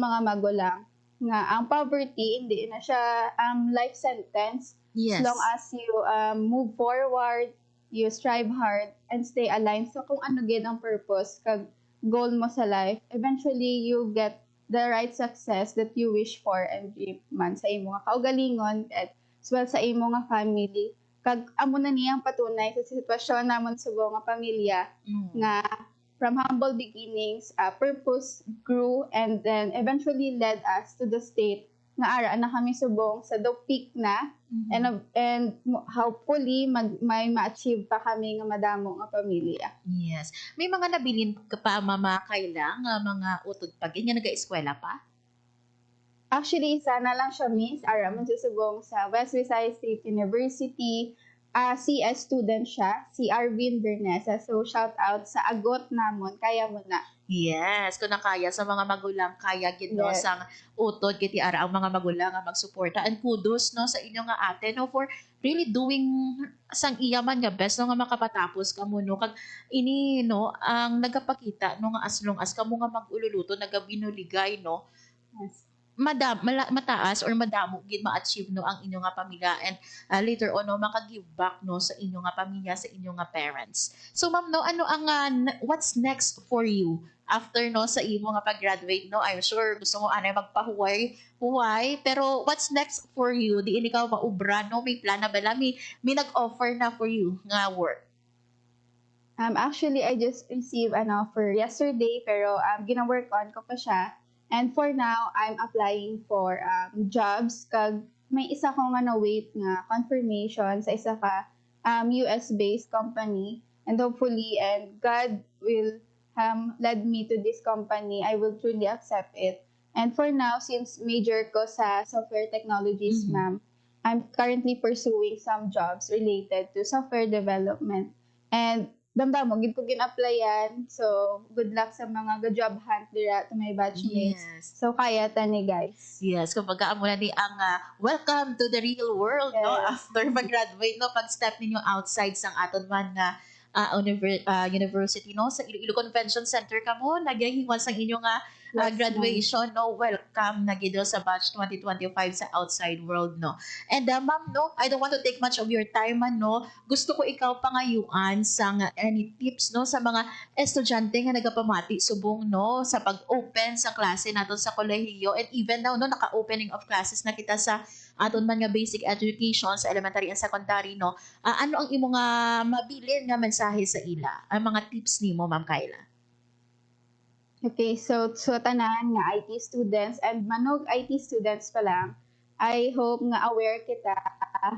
mga magulang nga ang poverty hindi na siya life sentence Yes. as long as you move forward, you strive hard and stay aligned so kung ano gid ang purpose kag goal mo sa life, eventually you get the right success that you wish for and dream man sa imo nga kaugalingon at as well sa imo nga family kag amo na niyang patunay sa sitwasyon namon sa buong nga pamilya nga from humble beginnings, purpose grew and then eventually led us to the state nga ara na kami subong sa the peak na and hopefully may ma-achieve pa kami nga madamo nga pamilya. Yes. May mga nabilin ka pa mama Kayla nga mga utod pa nga naga-eskwela pa? Actually, isa na lang siya, miss. Ara man siya subong sa West Visayas State University. CS student siya, si Arvin Bernesa. So, shout out sa agot namon. Kaya mo na. Yes, kung nakaya sa mga magulang kaya gid no Yes. sang utod kiti ara ang mga magulang nga magsuporta and kudos no sa inyo nga ate no for really doing sang iya man nga best no nga makapatapos kamo no kag ini no ang nagapakita no nga as long as kamo nga magululuto nagabinuligay no Yes. mataas or madamo gid ma-achieve no ang inyo nga pamilya and later on no maka-give back no sa inyo nga pamilya sa inyo nga parents. So ma'am no ano ang what's next for you after no sa imo nga pag-graduate no? I'm sure gusto mo anay magpahuway pero what's next for you? Di ini ka maubra no may plana bala may nag-offer na for you nga work. Actually, I just received an offer yesterday pero gina-work on ko pa siya. And for now, I'm applying for jobs kag may isa ko nga na-wait nga confirmation sa isa ka US-based company and hopefully and God will led me to this company, I will truly accept it. And for now, since major ko sa software technologies, ma'am, I'm currently pursuing some jobs related to software development. And damdamo, gid ko gin-applyan. So, good luck sa mga job hunt dira to my batchmates. Yes. So, kaya ta ni guys. Yes, kumbaga amo na ni ang welcome to the real world no Yes. after mag-graduate no pag step ninyo outside sang aton man nga university no sa Iloilo Convention Center kamo nagahiwan sang inyo nga Yes, graduation no welcome na gid sa batch 2025 sa outside world no. And ma'am no, I don't want to take much of your time no. Gusto ko ikaw pangayuan sang any tips no sa mga estudyante nga nagapamati subong no sa pag-open sa klase naton sa kolehiyo and even now no naka-opening of classes na kita sa aton man nga basic education sa elementary and secondary no. Ano ang imo nga mabilin nga mensahe sa ila? Ang mga tips nimo Ma'am Kayla? Okay, so tanan nga IT students and manog IT students pa lang, I hope nga aware kita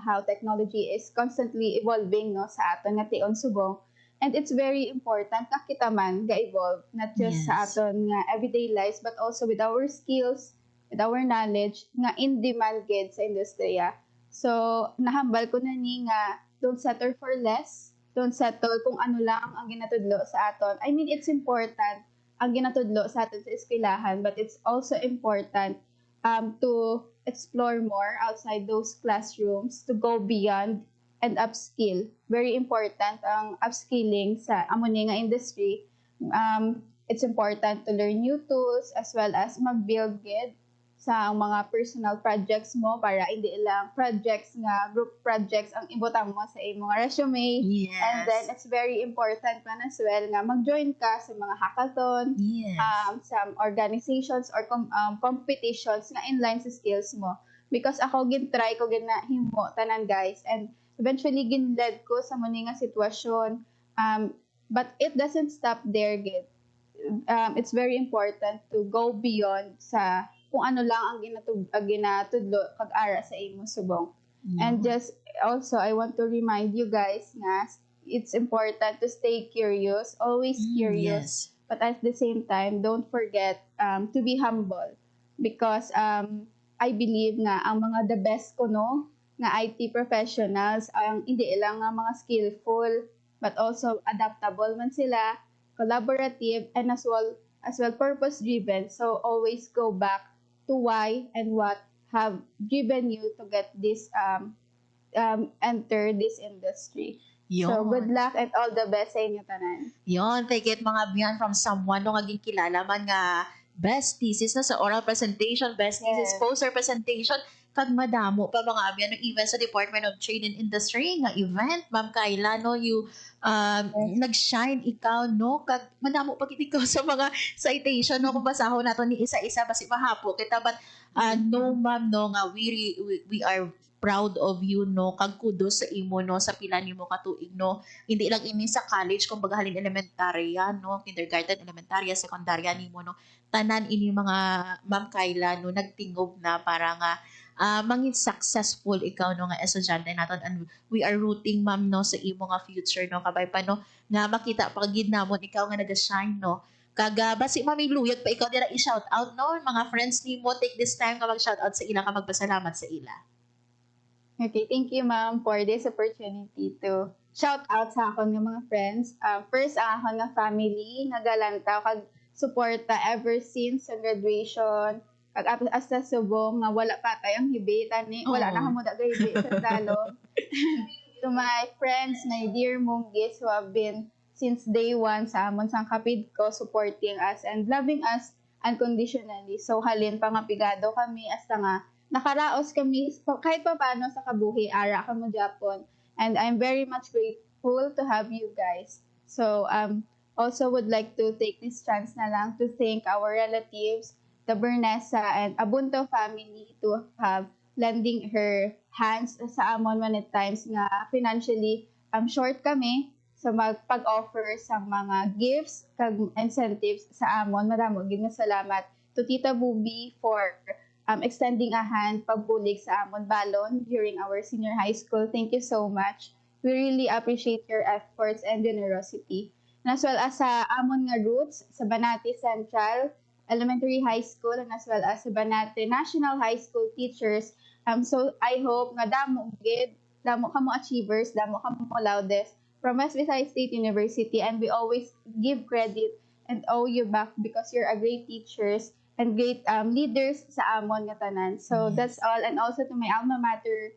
how technology is constantly evolving no sa aton nga tion subong And it's very important na kita man ga-evolve, not just sa Yes. aton nga everyday lives, but also with our skills, with our knowledge, nga in demand gid sa industriya. So, nahambal ko na ni nga, don't settle for less, don't settle kung ano lang ang ginatudlo sa aton. I mean, it's important ang ginatudlo sa aton sa eskwelahan, but it's also important to explore more outside those classrooms, to go beyond and upskill. Very important ang upskilling sa amo ni nga industry. It's important to learn new tools as well as mag-build gid sa mga personal projects mo para hindi lang projects nga group projects ang ibutang mo sa imong resume. Yes. And then it's very important man as well nga mag-join ka sa mga hackathon, Yes. some organizations or competitions nga inline sa skills mo. Because ako gin-try ko ginahimo tanan guys, and eventually ginled ko sa muni nga sitwasyon. But it doesn't stop there gid. It's very important to go beyond sa kung ano lang ang ginatudlo kag-ara sa imo subong. And just also I want to remind you guys nga it's important to stay curious, always curious. Yes. But at the same time, don't forget to be humble, because I believe nga ang mga the best kuno nga IT professionals ang hindi lang nga mga skillful, but also adaptable man sila, collaborative, and as well purpose driven. So always go back to why and what have driven you to get this enter this industry. So Yon. good luck and all the best sa inyo tanan. Yon, take it mga beyond from someone no nga kilala man nga best thesis na sa oral presentation, best thesis Yes. poster presentation, kag madamo pa mga abyan no even sa Department of Trade and Industry nga event, Ma'am Kayla, no, you nag-shine ikaw, no, kag madamo pa gid ikaw sa mga citation, no, kung basahon nato ni isa-isa basi mahapo kita, but no ma'am, no, nga we are proud of you, no, kag kudos sa imo, no, sa pila nimo ka tuig, no, hindi lang ini sa college kung halin elementarya, no, kindergarten, elementarya, sekundarya nimo, no, tanan ini mga Ma'am Kayla, no, nagtingob na para nga mangin successful ikaw, no, nga estudyante naton, and we are rooting ma'am, no, sa imo nga future, no, kabay pa, no, nga makita pa gid namon ikaw nga naga-shine, no, kaga basi mami luyag pa ikaw dira i-shout out, no, mga friends nimo, take this time ka mag-shout out sa ila, ka magpasalamat sa ila. Okay, thank you ma'am for this opportunity to shout out sa akon nga mga friends. First, ang akon nga family, nga galantaw, kag suporta ever since sa graduation, kag hasta subong nga wala pa tayong hibitan ni, wala na kamo dagay hibit sa dalong. To my friends, my dear Munggis who have been since day one sa amon sang kapid ko, supporting us and loving us unconditionally. So halin pa nga pigado kami hasta nga nakaraos kami kahit pa paano sa kabuhi, ara ka mo Japon. And I'm very much grateful to have you guys. So also would like to take this chance na lang to thank our relatives, the Bernesa and Abunto family, to have lending her hands sa amon man at times nga financially short kami sa magpag-offer sa mga gifts kag incentives sa amon. Madamo gid nga salamat to Tita Bubi for extending a hand pagbulig sa amon balon during our senior high school. Thank you so much. We really appreciate your efforts and generosity. And as well as sa amon nga roots sa Banati Central Elementary High School, and as well as sa Banati National High School teachers. So I hope nga damo kamo achievers, damo kamo loudest from West Visayas State University, and we always give credit and owe you back because you're a great teachers and great leaders sa amon nga tanan. So that's all. And also to my alma mater,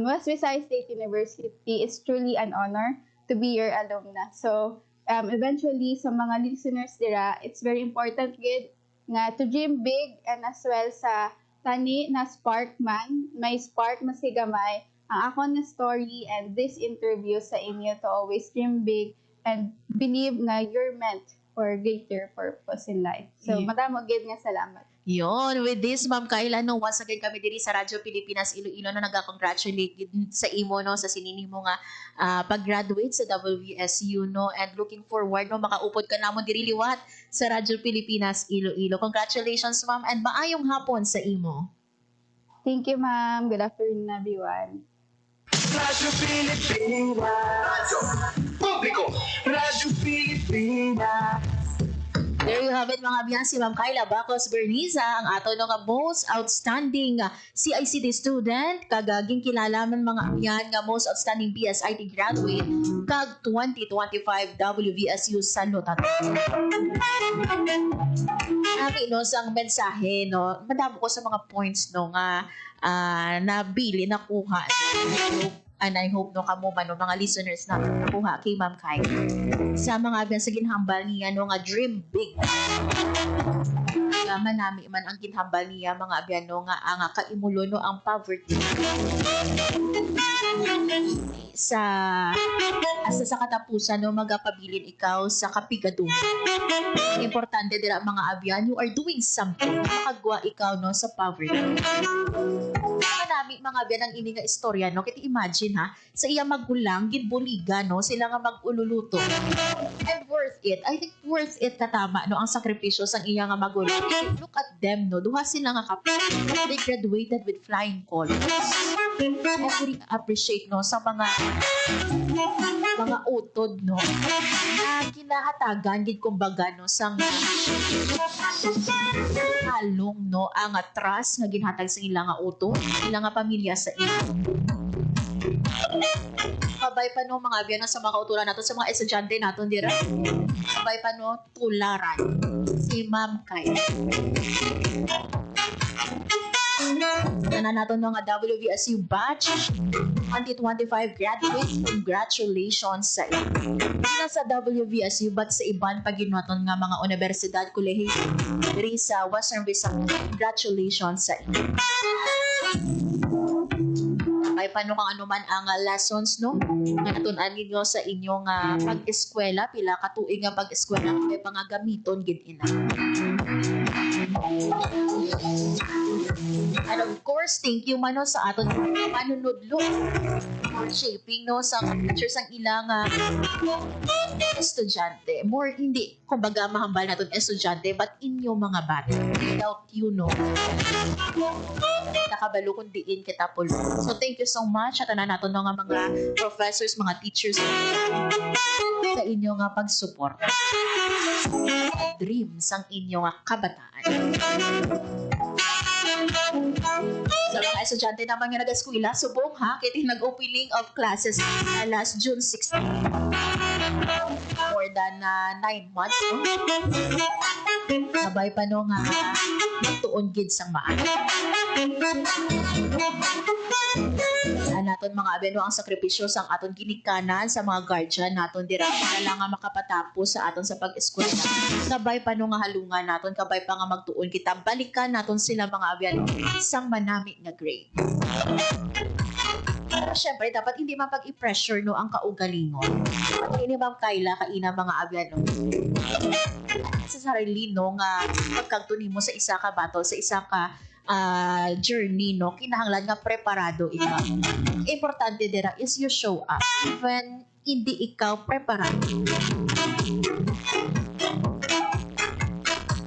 West Visayas State University, it's truly an honor to be your alumna. So eventually sa mga listeners dira, it's very important gid nga to dream big, and as well sa tani na spark man, may spark masigamay ang akon nga story and this interview sa inyo to always dream big and believe na you're meant for greater purpose in life. So madamo gid nga salamat. Yon, with this, Ma'am Kayla, no, once again kami diri sa Radyo Pilipinas Iloilo na nag-congratulate sa imo, no, sa sinini mo nga pag-graduate sa WSU, no, and looking forward, no, makaupod ka namon diri liwat sa Radyo Pilipinas Iloilo. Congratulations, ma'am, and maayong hapon sa imo. Thank you, ma'am. Good afternoon, everyone. Radyo Pilipinas. Publiko. Radyo Pilipinas. There you have it mga biyan, si Ma'am Kyla Bacos Berniza, ang ato nga most outstanding CICT student, kagaging kilala man mga biyan nga most outstanding BSIT graduate, kag 2025 WVSU Salud. Nabi no sang mensahe no, madamo ko sa mga points no nga nabili nakuha. And I hope no kamo man no, mga listeners na nakuha kay Ma'am Kyla sa mga biyan sa ginhambal niya no nga dream big. Manami man ang ginhambal niya mga biyan no nga ang kaimulo no ang poverty sa katapusan no magapabilin ikaw sa kapigado. Importante dira mga abyan, you are doing something makagwa ikaw no sa poverty. Manami mga abyan ang ini nga istorya no, kiti imagine ha, sa iya magulang ginbuliga no, sila nga magululuto. And worth it, I think worth it katama no ang sakripisyo sang iya nga magulang. Look at them no, duha sila nga they graduated with flying colors. I really appreciate no sa mga utod no na kinahatagan gid kumbaga no sang halong no ang trust nga ginhatag sa ilang nga utod, ilang nga pamilya sa ila. Kabay pa no mga abyan sa mga kautulan nato sa mga estudyante naton dira. Kabay pa no tularan si Ma'am Kyla. Tanan naton mga WVSU batch 2025 graduate, congratulations sa iyo. Hindi sa WVSU but sa iban paginuaton nga mga universidad, kolehiyo diri sa Western Visayas, congratulations sa iyo. Ay paano kang anuman ang lessons no nga natun-an ninyo sa inyong pag-eskwela, pila ka tuig nga pag-eskwela kay pangagamiton gid ina. And of course, thank you man no, sa aton manunudlo for shaping no sa teachers ang ilang estudyante. More hindi kumbaga mahambal naton estudyante but inyo mga bata. Without you no, nakabalo kung diin kita pulo. So thank you so much at tanan naton nga mga professors, mga teachers sa inyo nga pag-support. Dreams ang inyo nga kabataan. Sa mga estudyante naman nga nag-eskwela, subong ha, kaya nag-opening of classes last June 16. More than 9 months, no? Sabay pa no nga magtuon gid sang maan. Naton mga abeno ang sakripisyo sang aton ginikanan sa mga guardian naton dira para lang nga makapatapos sa aton sa pag-eskwela. Sabay pa no nga halungan naton, kabay pa nga magtuon kita balikan naton sila mga abyan sang manami nga grade. Pero syempre, dapat hindi man pag-i-pressure no ang kaugalingon. Ini Ma'am Kyla, kaina mga abyan no. Sa sarili no nga pagkagtuni mo sa isa ka battle, sa isa ka journey no, kinahanglan nga preparado ikaw. Importante dira is you show up even hindi ikaw preparado.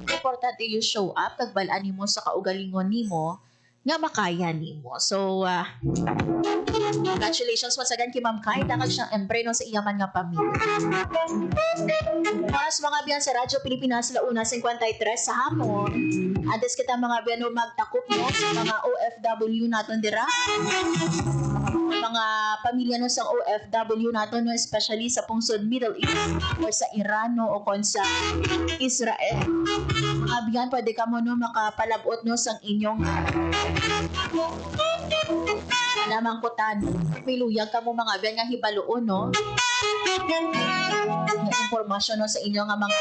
Importante you show up kag bal-an nimo sa kaugalingon nimo nga makaya nimo. So congratulations once again kay Ma'am Kyla kag siyang empreno sa iyaman nga pamilya. Mas mga biyan sa Radyo Pilipinas Launa 53 sa hamon. Ades kita mga biyan no magtakop no sa mga OFW naton dira. Mga pamilya no sa OFW naton no, especially sa pungsod Middle East or sa Iran no o kon sa Israel. Mga biyan pwede ka mo no makapalabot no sang inyong lamang kutan. Piluyag ka mo mga biyan nga hibaloon no. Informasyon no sa inyo nga mga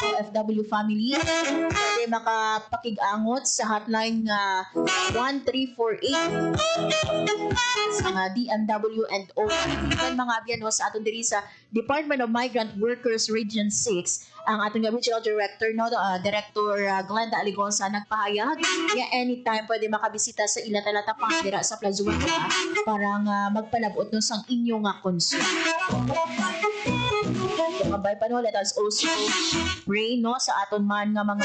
OFW family. Pwede makapakig-angot sa hotline nga 1348 sa mga DMW and OFW mga biyan no, sa aton diri sa Department of Migrant Workers Region 6. Ang ating regional director no, Director Glenda Aligonza nagpahayag nga anytime pwede makabisita sa ila talata pa dira sa Plazuan para nga magpalabot no sang inyo nga concern. Kabay pa no, let us also pray no sa aton man nga mga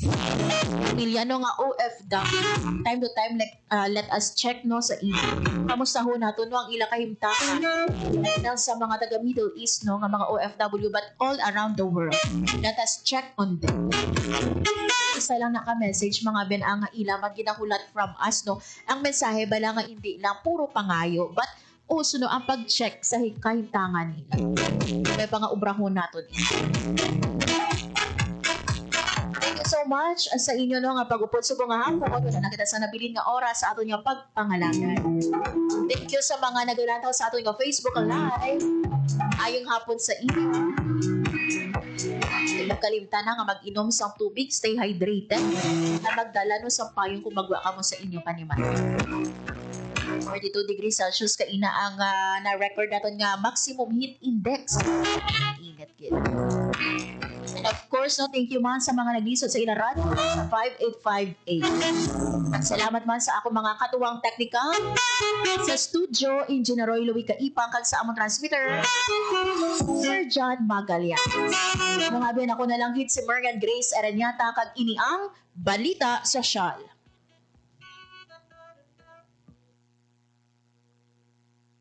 Pamilya no nga OFW. Time to time let us check no sa ila. Kamusta ho nato no ang ila kahimtangan dahil sa mga taga Middle East no nga mga OFW but all around the world. Let us check on them. Isa lang naka-message mga benanga ila maginahulat from us no. Ang mensahe bala nga hindi lang puro pangayo but uso no ang pag-check sa kahimtangan nila. May pang-ubrahon nato ni. Thank you so much sa inyo no nga pag-upod sa mga hapon na nakita sa nabilin nga oras sa ato nga pagpangalagan. Thank you sa mga naglantaw sa ato nga Facebook Live. Ayong hapon sa inyo. Magkalimtan na nga mag-inom sa tubig, stay hydrated, na magdala no sa payong kung magwa ka mo sa inyo paniman. 42 degrees Celsius kaina ang na-record natin nga maximum heat index. Init gid. And of course, no, thank you man sa mga naglisod sa ila radyo sa 5858. Salamat man sa ako mga katuwang teknika sa studio, Engineer Roy Louie Kaipang kag sa among transmitter, Sir John Magalia. Mga bin ako na lang hit si Morgan Grace Aranyata kag ini ang Balita Sosyal.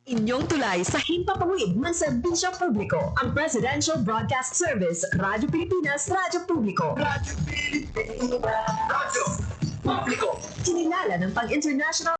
Inyong tulay sa himpapawid ng serbisyo publiko, ang Presidential Broadcast Service, Radyo Pilipinas, Radyo Publiko. Radyo Pilipina. Radyo Publiko. Kinilala ng pang-international